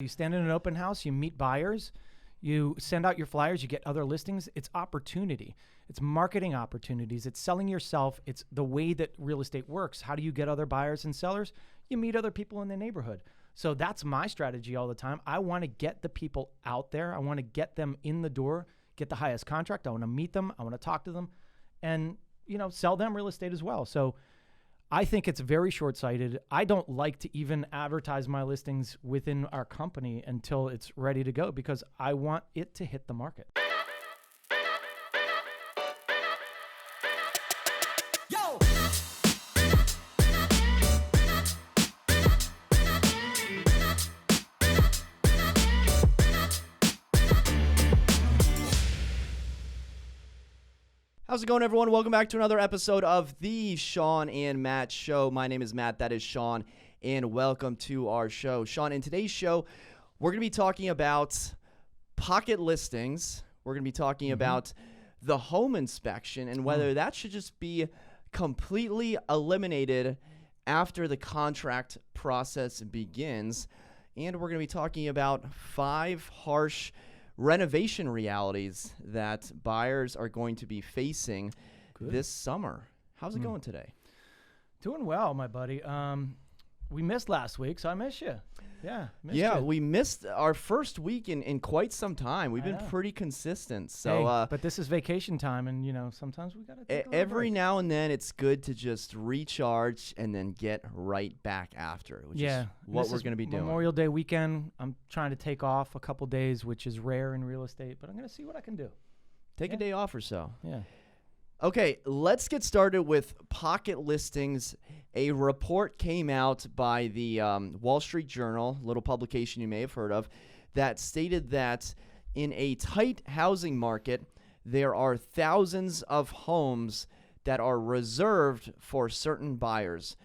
You stand in an open house, you meet buyers, you send out your flyers, you get other listings. It's opportunity. It's marketing opportunities. It's selling yourself. It's the way that real estate works. How do you get other buyers and sellers? You meet other people in the neighborhood. So that's my strategy all the time. I want to get the people out there. I want to get them in the door, get the highest contract. I want to meet them. I want to talk to them and, sell them real estate as well. So I think it's very short-sighted. I don't like to even advertise my listings within our company until it's ready to go because I want it to hit the market. Yo! How's it going, everyone? Welcome back to another episode of the Shawn and Matt Show. My name is Matt. That is Shawn, and welcome to our show. Shawn, in today's show, we're going to be talking about pocket listings. We're going to be talking about the home inspection and whether that should just be completely eliminated after the contract process begins. And we're going to be talking about 5 harsh renovation realities that buyers are going to be facing this summer. How's it going today? Doing well, my buddy. We missed last week, so I miss you. Missed you. We missed our first week in quite some time. We've been pretty consistent. So, but this is vacation time, and sometimes we gotta take every now and then it's good to just recharge and then get right back after, which is what we're going to be doing. Memorial Day weekend, I'm trying to take off a couple days, which is rare in real estate, but I'm going to see what I can do. Take a day off or so. Yeah. Okay, let's get started with pocket listings. A report came out by the Wall Street Journal, little publication you may have heard of, that stated that in a tight housing market, there are thousands of homes that are reserved for certain buyers.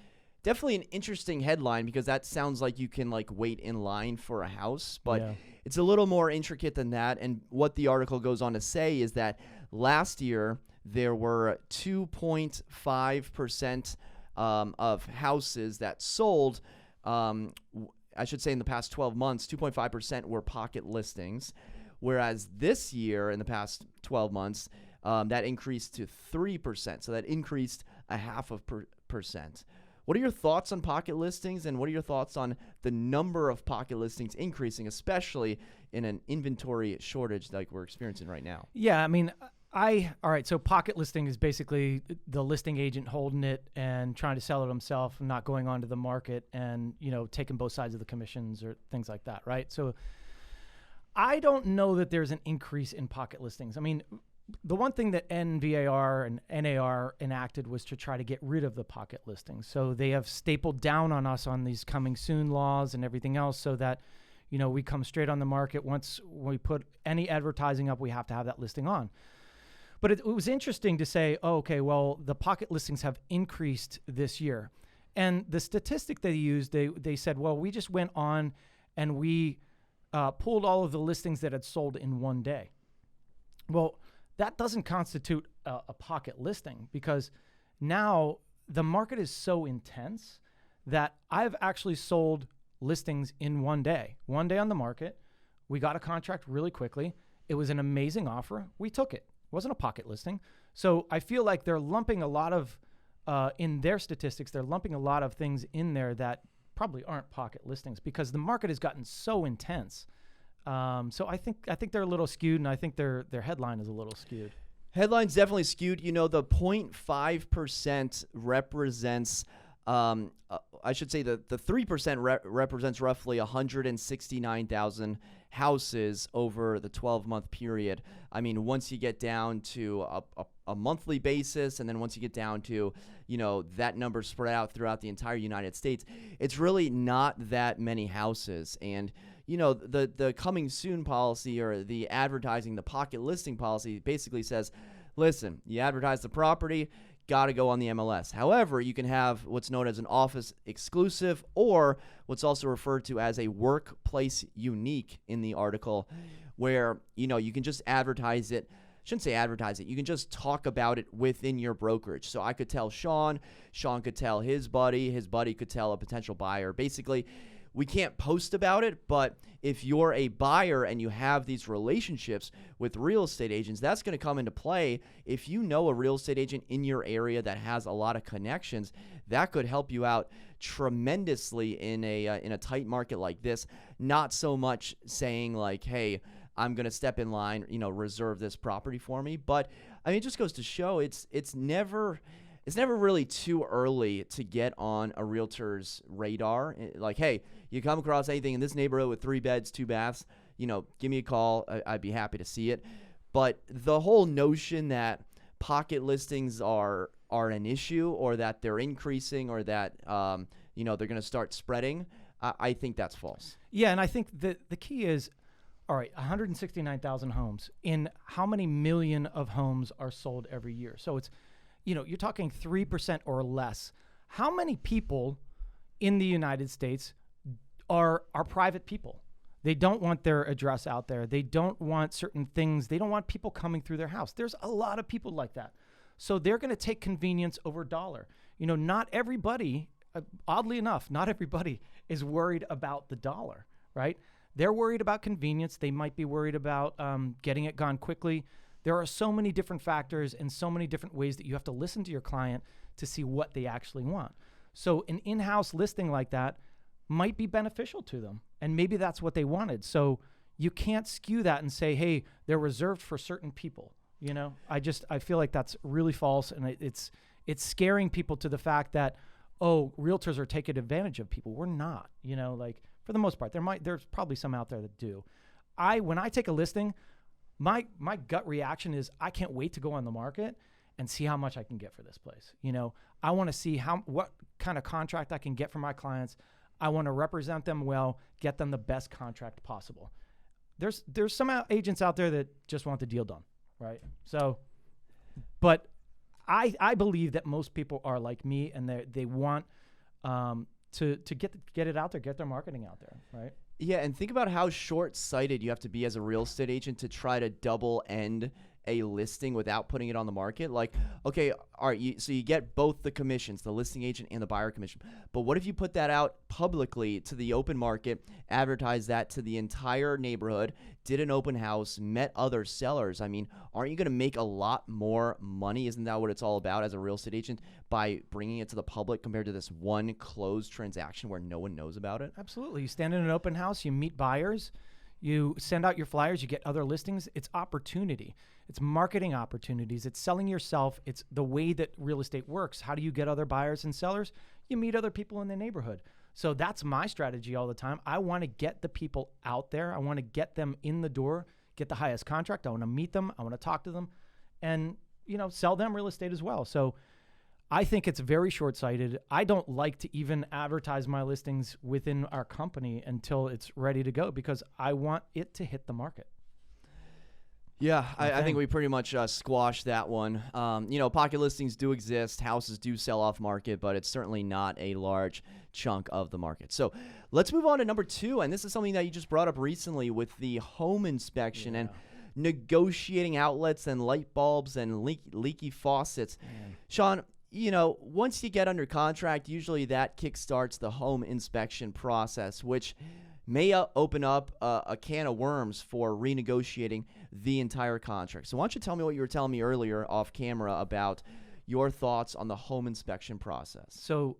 Definitely an interesting headline because that sounds like you can wait in line for a house, but it's a little more intricate than that. And what the article goes on to say is that last year, there were 2.5% of houses that sold. I should say in the past 12 months, 2.5% were pocket listings, whereas this year, in the past 12 months, that increased to 3%. So that increased 0.5%. What are your thoughts on pocket listings, and what are your thoughts on the number of pocket listings increasing, especially in an inventory shortage like we're experiencing right now? Yeah, I mean, all right, so pocket listing is basically the listing agent holding it and trying to sell it himself and not going onto the market and, taking both sides of the commissions or things like that, right? So I don't know that there's an increase in pocket listings. I mean, the one thing that NVAR and NAR enacted was to try to get rid of the pocket listings. So they have stapled down on us on these coming soon laws and everything else so that, we come straight on the market. Once we put any advertising up, we have to have that listing on. But it was interesting to say, the pocket listings have increased this year. And the statistic they used, they said, well, we just went on and we pulled all of the listings that had sold in one day. Well, that doesn't constitute a pocket listing because now the market is so intense that I've actually sold listings in one day on the market. We got a contract really quickly. It was an amazing offer. We took it. Wasn't a pocket listing. So I feel like they're lumping a lot of, in their statistics, they're lumping a lot of things in there that probably aren't pocket listings because the market has gotten so intense. So I think they're a little skewed, and I think their headline is a little skewed. Headline's definitely skewed. The 0.5% represents, I should say the 3% represents roughly 169,000 houses over the 12-month period. I mean, once you get down to a monthly basis, and then once you get down to, that number spread out throughout the entire United States, it's really not that many houses. And, the coming soon policy or the advertising, the pocket listing policy basically says, listen, you advertise the property, got to go on the MLS. However, you can have what's known as an office exclusive or what's also referred to as a workplace unique in the article, where, you can just advertise it. Shouldn't say advertise it. You can just talk about it within your brokerage. So I could tell Shawn could tell his buddy could tell a potential buyer. Basically, we can't post about it, but if you're a buyer and you have these relationships with real estate agents, that's going to come into play. If you know a real estate agent in your area that has a lot of connections, that could help you out tremendously in a tight market like this. Not so much saying like, hey, I'm going to step in line, reserve this property for me. But I mean, it just goes to show it's never really too early to get on a realtor's radar. Like, hey, you come across anything in this neighborhood with 3 beds, 2 baths, give me a call. I'd be happy to see it. But the whole notion that pocket listings are an issue, or that they're increasing, or that they're going to start spreading, I think that's false. Yeah, and I think the key is, all right, 169,000 homes. In how many million of homes are sold every year? So it's, you're talking 3% or less. How many people in the United States are private people? They don't want their address out there. They don't want certain things. They don't want people coming through their house. There's a lot of people like that. So they're going to take convenience over dollar. Not everybody, oddly enough, not everybody is worried about the dollar, right? They're worried about convenience. They might be worried about getting it gone quickly. There are so many different factors and so many different ways that you have to listen to your client to see what they actually want. So an in-house listing like that might be beneficial to them, and maybe that's what they wanted. So you can't skew that and say, hey, they're reserved for certain people. I feel like that's really false, and it's scaring people to the fact that, oh, realtors are taking advantage of people. We're not, for the most part. There's probably some out there that do. When I take a listing, my gut reaction is I can't wait to go on the market and see how much I can get for this place. I want to see what kind of contract I can get for my clients. I want to represent them well, get them the best contract possible. There's some agents out there that just want the deal done, right? So, but I believe that most people are like me, and they want to get it out there, get their marketing out there, right? Yeah, and think about how short-sighted you have to be as a real estate agent to try to double end a listing without putting it on the market. Like, okay, all right, so you get both the commissions, the listing agent and the buyer commission. But what if you put that out publicly to the open market, advertise that to the entire neighborhood, did an open house, met other sellers? I mean, aren't you going to make a lot more money? Isn't that what it's all about as a real estate agent, by bringing it to the public compared to this one closed transaction where no one knows about it? Absolutely. You stand in an open house, you meet buyers, you send out your flyers, you get other listings. It's opportunity. It's marketing opportunities. It's selling yourself. It's the way that real estate works. How do you get other buyers and sellers? You meet other people in the neighborhood. So that's my strategy all the time. I want to get the people out there. I want to get them in the door, get the highest contract. I want to meet them. I want to talk to them, and sell them real estate as well. So I think it's very short-sighted. I don't like to even advertise my listings within our company until it's ready to go, because I want it to hit the market. Yeah, I think we pretty much squashed that one. Pocket listings do exist. Houses do sell off market, but it's certainly not a large chunk of the market. So let's move on to number 2. And this is something that you just brought up recently with the home inspection and negotiating outlets and light bulbs and leaky faucets. Shawn, once you get under contract, usually that kickstarts the home inspection process, which may open up a can of worms for renegotiating the entire contract. So why don't you tell me what you were telling me earlier off camera about your thoughts on the home inspection process? So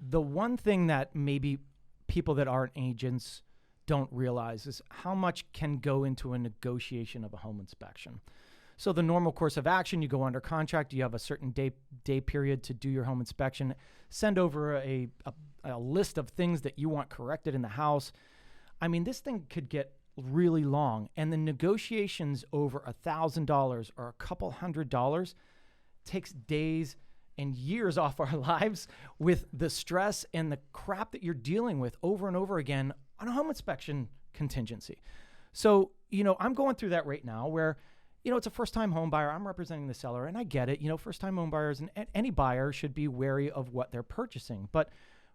the one thing that maybe people that aren't agents don't realize is how much can go into a negotiation of a home inspection. So the normal course of action, you go under contract, you have a certain day period to do your home inspection, send over a list of things that you want corrected in the house. I mean, this thing could get really long, and the negotiations over $1,000 or a couple $100 takes days and years off our lives with the stress and the crap that you're dealing with over and over again on a home inspection contingency. So, I'm going through that right now where, it's a first-time home buyer. I'm representing the seller, and I get it. First-time home buyers and any buyer should be wary of what they're purchasing. But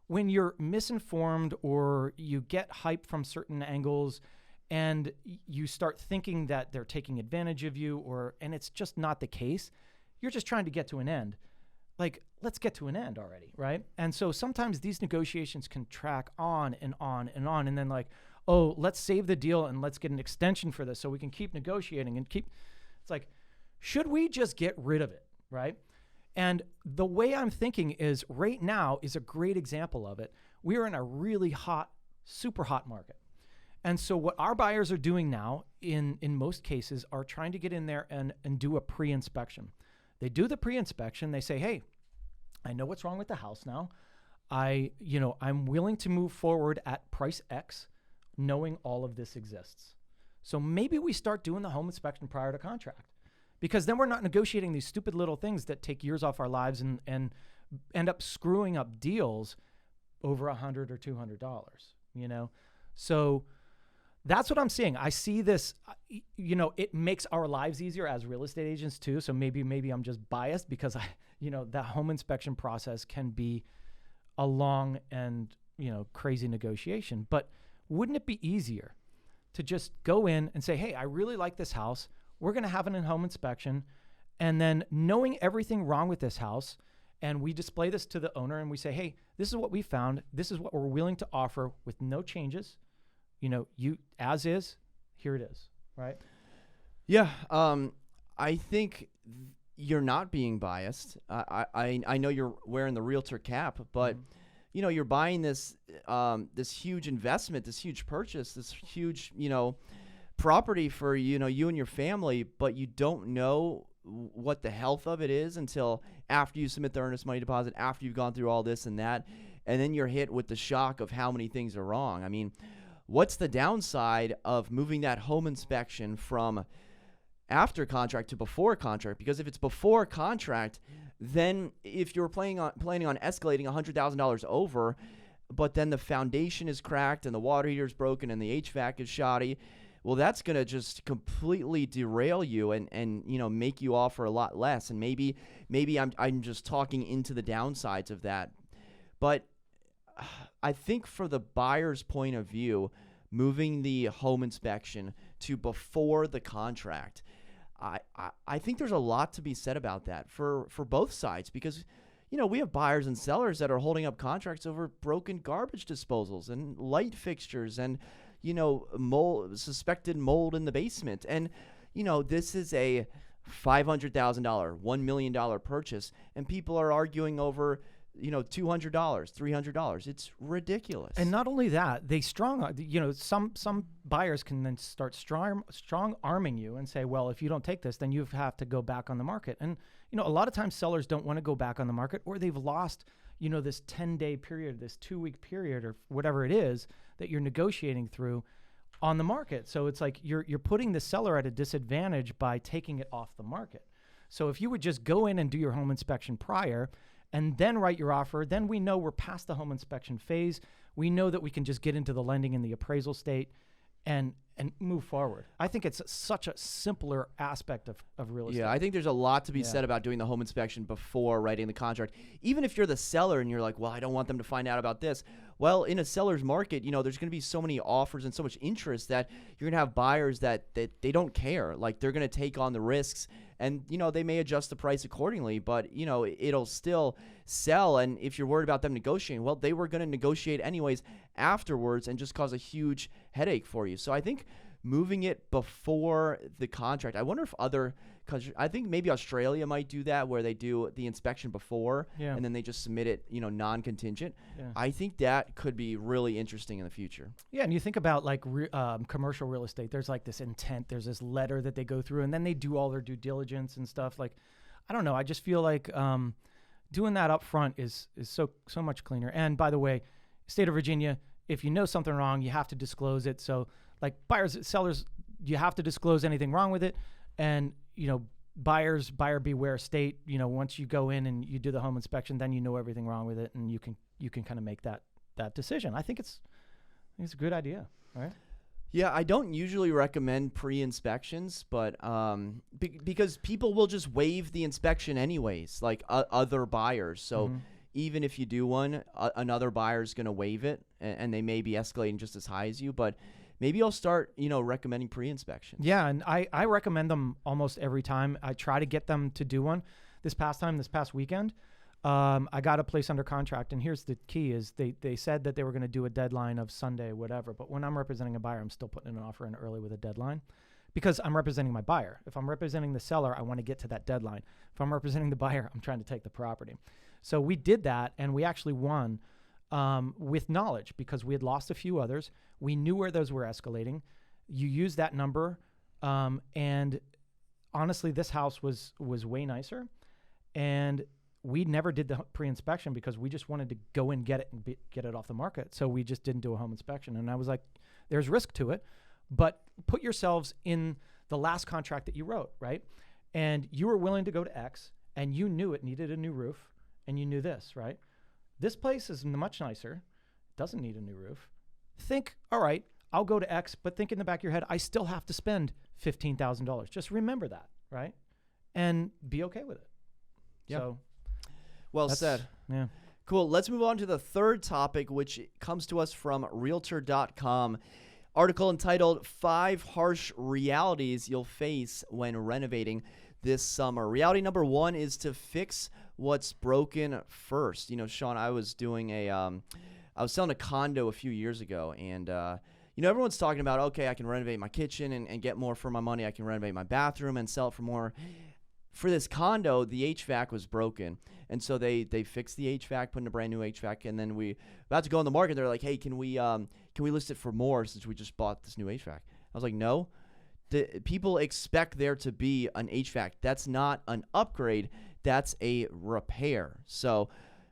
when you're misinformed or you get hype from certain angles and you start thinking that they're taking advantage of you, and it's just not the case, you're just trying to get to an end. Like, let's get to an end already, right? And so sometimes these negotiations can track on and on and on, and then like, oh, let's save the deal and let's get an extension for this so we can keep negotiating and keep. It's like, should we just get rid of it, right? And the way I'm thinking is right now is a great example of it. We are in a really hot, super hot market. And so what our buyers are doing now in most cases are trying to get in there and do a pre-inspection. They do the pre-inspection. They say, hey, I know what's wrong with the house now. I'm willing to move forward at price X, knowing all of this exists. So maybe we start doing the home inspection prior to contract, because then we're not negotiating these stupid little things that take years off our lives and end up screwing up deals over $100 or $200, So that's what I'm seeing. I see this, it makes our lives easier as real estate agents too. So maybe I'm just biased because that home inspection process can be a long and, crazy negotiation. But wouldn't it be easier to just go in and say, hey, I really like this house. We're going to have an in-home inspection. And then knowing everything wrong with this house, and we display this to the owner and we say, hey, this is what we found. This is what we're willing to offer with no changes. You as is, here it is, right? Yeah. I think you're not being biased. I know you're wearing the Realtor cap, but you're buying this huge investment, this huge purchase, this huge, property for, you and your family, but you don't know what the health of it is until after you submit the earnest money deposit, after you've gone through all this and that, and then you're hit with the shock of how many things are wrong. I mean, what's the downside of moving that home inspection from after contract to before contract? Because if it's before contract, then if you're planning on escalating $100,000 over, but then the foundation is cracked and the water heater is broken and the HVAC is shoddy, well, that's going to just completely derail you and make you offer a lot less. And maybe I'm just talking into the downsides of that. But I think for the buyer's point of view, moving the home inspection to before the contract, I think there's a lot to be said about that for both sides, because we have buyers and sellers that are holding up contracts over broken garbage disposals and light fixtures and suspected mold in the basement. And this is a $500,000, $1 million purchase, and people are arguing over $200, $300. It's ridiculous. And not only that, they some buyers can then start strong arming you and say, well, if you don't take this, then you have to go back on the market. And a lot of times sellers don't want to go back on the market, or they've lost this 10-day period, this 2-week period, or whatever it is that you're negotiating through on the market. So it's like you're putting the seller at a disadvantage by taking it off the market. So if you would just go in and do your home inspection prior and then write your offer, then we know we're past the home inspection phase. We know that we can just get into the lending and the appraisal state and move forward. I think it's such a simpler aspect of real estate. Yeah, I think there's a lot to be said about doing the home inspection before writing the contract. Even if you're the seller and you're like, well, I don't want them to find out about this. Well, in a seller's market, there's going to be so many offers and so much interest that you're going to have buyers that they don't care. Like, they're going to take on the risks, and they may adjust the price accordingly, but it'll still sell. And if you're worried about them negotiating, well, they were going to negotiate anyways afterwards and just cause a huge headache for you. So I think moving it before the contract, I wonder if other countries, I think maybe Australia might do that, where they do the inspection before and then they just submit it, non-contingent. Yeah. I think that could be really interesting in the future. Yeah, and you think about like commercial real estate, there's like this intent, there's this letter that they go through, and then they do all their due diligence and stuff. Like, I don't know, I just feel like doing that up front is so much cleaner. And by the way, state of Virginia, if you know something wrong, you have to disclose it. So like buyers, sellers, you have to disclose anything wrong with it. And, buyer beware state, once you go in and you do the home inspection, then you know everything wrong with it, and you can kind of make that decision. I think it's a good idea, right? Yeah, I don't usually recommend pre-inspections, but because people will just waive the inspection anyways, like other buyers. So even if you do one, another buyer is going to waive it, and they may be escalating just as high as you. But maybe I'll start, recommending pre-inspections. Yeah, and I recommend them almost every time. I try to get them to do one. This past weekend, I got a place under contract, and here's the key: is they said that they were going to do a deadline of Sunday, whatever. But when I'm representing a buyer, I'm still putting an offer in early with a deadline, because I'm representing my buyer. If I'm representing the seller, I want to get to that deadline. If I'm representing the buyer, I'm trying to take the property. So we did that, and we actually won with knowledge, because we had lost a few others. We knew where those were escalating. You use that number, and honestly, this house was way nicer, and we never did the pre-inspection because we just wanted to go and get it and get it off the market. So we just didn't do a home inspection. And I was like, there's risk to it, but put yourselves in the last contract that you wrote, right? And you were willing to go to X, and you knew it needed a new roof, and you knew this, right? This place is much nicer, doesn't need a new roof. Think, all right, I'll go to X, but think in the back of your head, I still have to spend $15,000. Just remember that, right? And be okay with it. Yeah. So, well said. Yeah. Cool. Let's move on to the third topic, which comes to us from Realtor.com. Article entitled 5 Harsh Realities You'll Face When Renovating This Summer. Reality number 1 is to fix what's broken first. You know, Shawn, I was selling a condo a few years ago, and everyone's talking about, okay, I can renovate my kitchen and get more for my money. I can renovate my bathroom and sell it for more. For this condo, the HVAC was broken, and so they fixed the HVAC, put in a brand new HVAC, and then we about to go on the market. They're like, hey, can we list it for more since we just bought this new HVAC? I was like, no. People expect there to be an HVAC. That's not an upgrade. That's a repair. So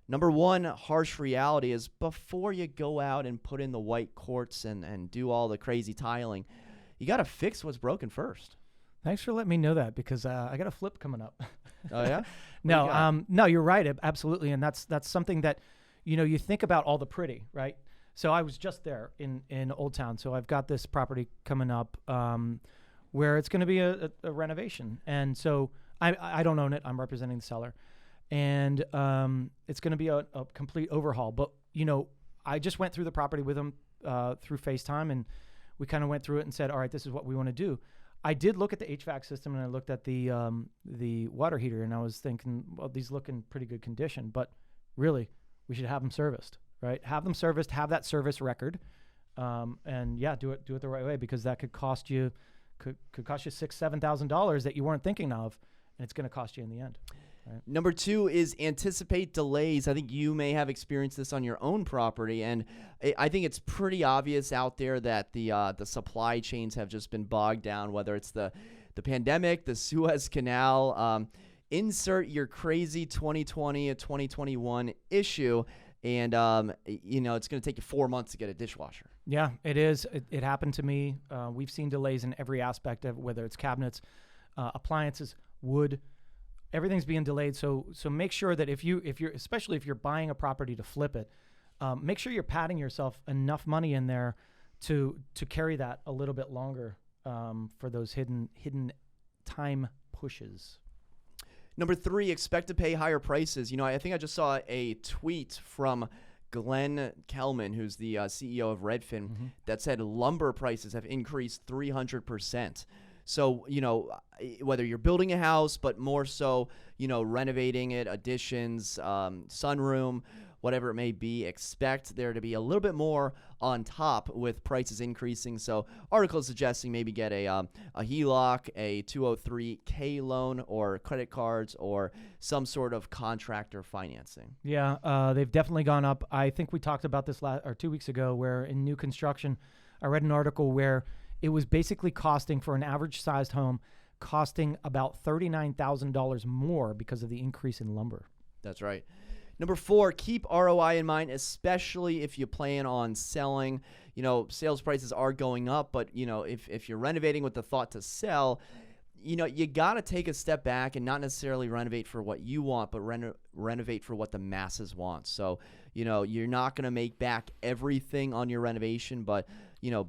number 1 harsh reality is before you go out and put in the white quartz and do all the crazy tiling, you got to fix what's broken first. Thanks for letting me know that, because I got a flip coming up. Oh, yeah? No, you're right. Absolutely. And that's something that, you think about all the pretty, right? So I was just there in Old Town. So I've got this property coming up where it's going to be a renovation. And so I don't own it. I'm representing the seller. And it's going to be a complete overhaul. But, I just went through the property with them through FaceTime, and we kind of went through it and said, all right, this is what we want to do. I did look at the HVAC system, and I looked at the water heater, and I was thinking, well, these look in pretty good condition, but really, we should have them serviced, right? Have them serviced, have that service record, and yeah, do it the right way, because that could cost you $6,000-$7,000 that you weren't thinking of, and it's going to cost you in the end. Right. Number 2 is anticipate delays. I think you may have experienced this on your own property, and I think it's pretty obvious out there that the supply chains have just been bogged down, whether it's the pandemic, the Suez Canal, insert your crazy 2020 or 2021 issue, and it's going to take you 4 months to get a dishwasher. Yeah, it is. It happened to me. We've seen delays in every aspect of whether it's cabinets, appliances, wood. Everything's being delayed. So make sure that if you're especially if you're buying a property to flip it, make sure you're padding yourself enough money in there to carry that a little bit longer for those hidden time pushes. Number 3, expect to pay higher prices. I think I just saw a tweet from Glenn Kelman, who's the CEO of Redfin, that said lumber prices have increased 300%. So, whether you're building a house, but more so, renovating it, additions, sunroom, whatever it may be, expect there to be a little bit more on top with prices increasing. So article suggesting maybe get a HELOC, a 203K loan, or credit cards, or some sort of contractor financing. Yeah, they've definitely gone up. I think we talked about this 2 weeks ago, where in new construction, I read an article where it was basically costing, for an average sized home, costing about $39,000 more because of the increase in lumber. That's right. Number 4, keep ROI in mind, especially if you plan on selling. Sales prices are going up, but if you're renovating with the thought to sell, you got to take a step back and not necessarily renovate for what you want, but renovate for what the masses want. So, you're not going to make back everything on your renovation, but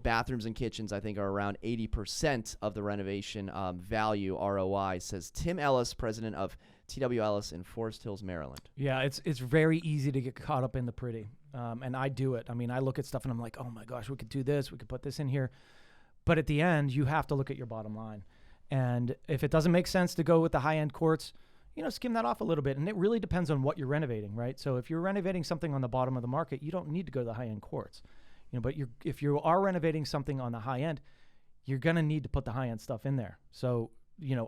bathrooms and kitchens, I think, are around 80% of the renovation value ROI, says Tim Ellis, president of TW Ellis in Forest Hills, Maryland. Yeah, it's very easy to get caught up in the pretty, and I do it. I mean, I look at stuff and I'm like, oh my gosh, we could do this, we could put this in here. But at the end, you have to look at your bottom line. And if it doesn't make sense to go with the high-end quartz, skim that off a little bit. And it really depends on what you're renovating, right? So if you're renovating something on the bottom of the market, you don't need to go to the high-end quartz. But if you are renovating something on the high end, you're going to need to put the high-end stuff in there. So,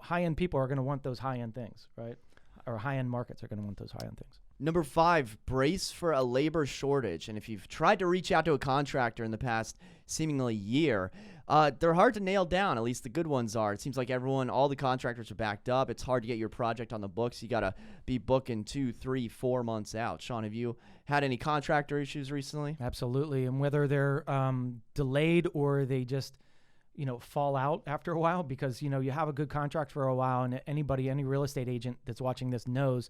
high-end people are going to want those high-end things, right? Or high-end markets are going to want those high-end things. Number 5, brace for a labor shortage. And if you've tried to reach out to a contractor in the past seemingly year, they're hard to nail down. At least the good ones are. It seems like all the contractors are backed up. It's hard to get your project on the books. You got to be booking 2, 3, 4 months out. Shawn, have you had any contractor issues recently? Absolutely. And whether they're delayed or they just fall out after a while, because you have a good contract for a while, and any real estate agent that's watching this knows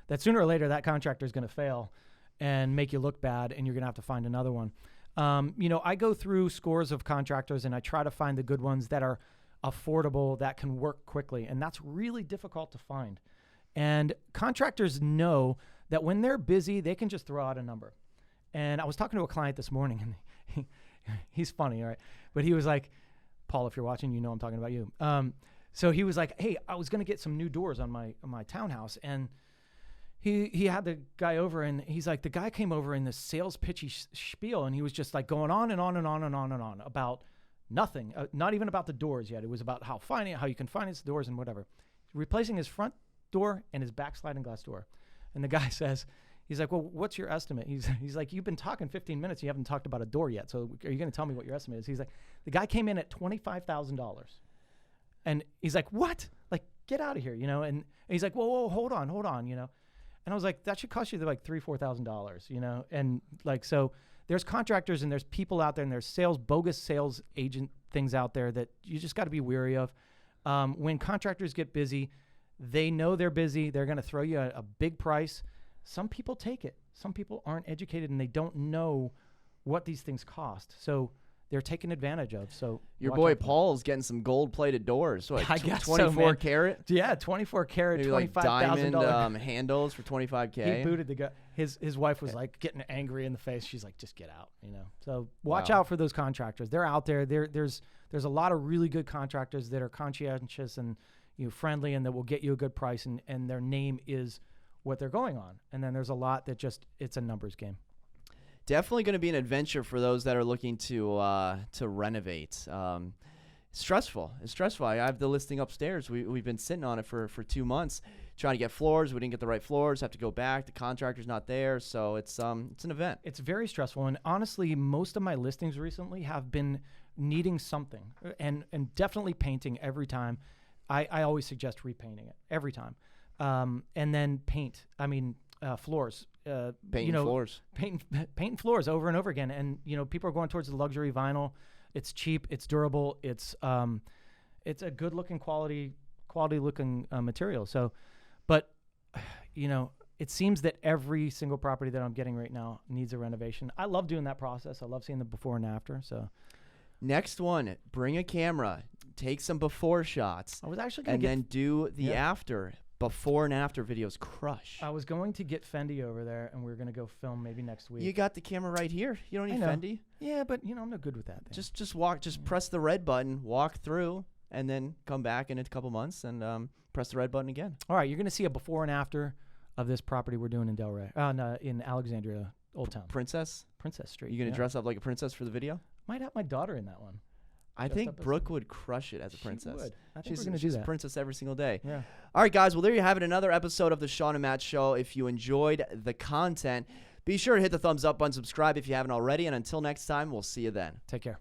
that sooner or later that contractor is going to fail and make you look bad, and you're going to have to find another one. I go through scores of contractors, and I try to find the good ones that are affordable, that can work quickly, and that's really difficult to find. And contractors know that when they're busy, they can just throw out a number. And I was talking to a client this morning, and he's funny, all right? But he was like, Paul, if you're watching, I'm talking about you. So he was like, hey, I was going to get some new doors on my townhouse, and he had the guy over, and he's like, the guy came over in this sales pitchy spiel, and he was just like going on and on and on and on and on about nothing, not even about the doors yet. It was about how you can finance the doors and whatever. Replacing his front door and his back sliding glass door. And the guy says, he's like, well, what's your estimate? He's like, you've been talking 15 minutes. You haven't talked about a door yet. So are you going to tell me what your estimate is? He's like, the guy came in at $25,000. And he's like, what? Like, get out of here, And he's like, whoa, hold on, And I was like, that should cost you like $3,000, $4,000, And like, so there's contractors and there's people out there and there's bogus sales agent things out there that you just got to be wary of. When contractors get busy, they know they're busy. They're going to throw you a big price. Some people take it. Some people aren't educated and they don't know what these things cost. So they're taken advantage of. So your boy Paul's getting some gold-plated doors. What, I guess 24 karat? Yeah, 24 karat, maybe like $25,000 diamond handles for $25K. He booted the guy. His wife was like getting angry in the face. She's like, just get out, So watch out for those contractors. They're out there. There's a lot of really good contractors that are conscientious and friendly, and that will get you a good price, and their name is what they're going on. And then there's a lot that it's a numbers game. Definitely going to be an adventure for those that are looking to renovate. It's stressful. I have the listing upstairs. We've been sitting on it for 2 months, trying to get floors. We didn't get the right floors. Have to go back. The contractor's not there, so it's an event. It's very stressful, and honestly, most of my listings recently have been needing something, and definitely painting every time. I always suggest repainting it every time, and then paint. I mean, floors. Painting floors. Painting floors over and over again, and people are going towards the luxury vinyl. It's cheap. It's durable. It's a good looking quality looking material. So, but it seems that every single property that I'm getting right now needs a renovation. I love doing that process. I love seeing the before and after. So, next one, bring a camera, take some before shots. I was actually going to then do the after. Before and after videos crush. I was going to get Fendi over there, and we were going to go film maybe next week. You got the camera right here. You don't need Fendi. Yeah, but I'm no good with that thing. Just press the red button, walk through, and then come back in a couple months and press the red button again. All right, you're going to see a before and after of this property we're doing in Delray, in Alexandria, Old Town. Princess Street. You going to dress up like a princess for the video? Might have my daughter in that one. I think Brooke would crush it as a princess. She would. I think she's a princess every single day. Yeah. All right, guys. Well, there you have it. Another episode of the Shawn and Matt Show. If you enjoyed the content, be sure to hit the thumbs up button, subscribe if you haven't already. And until next time, we'll see you then. Take care.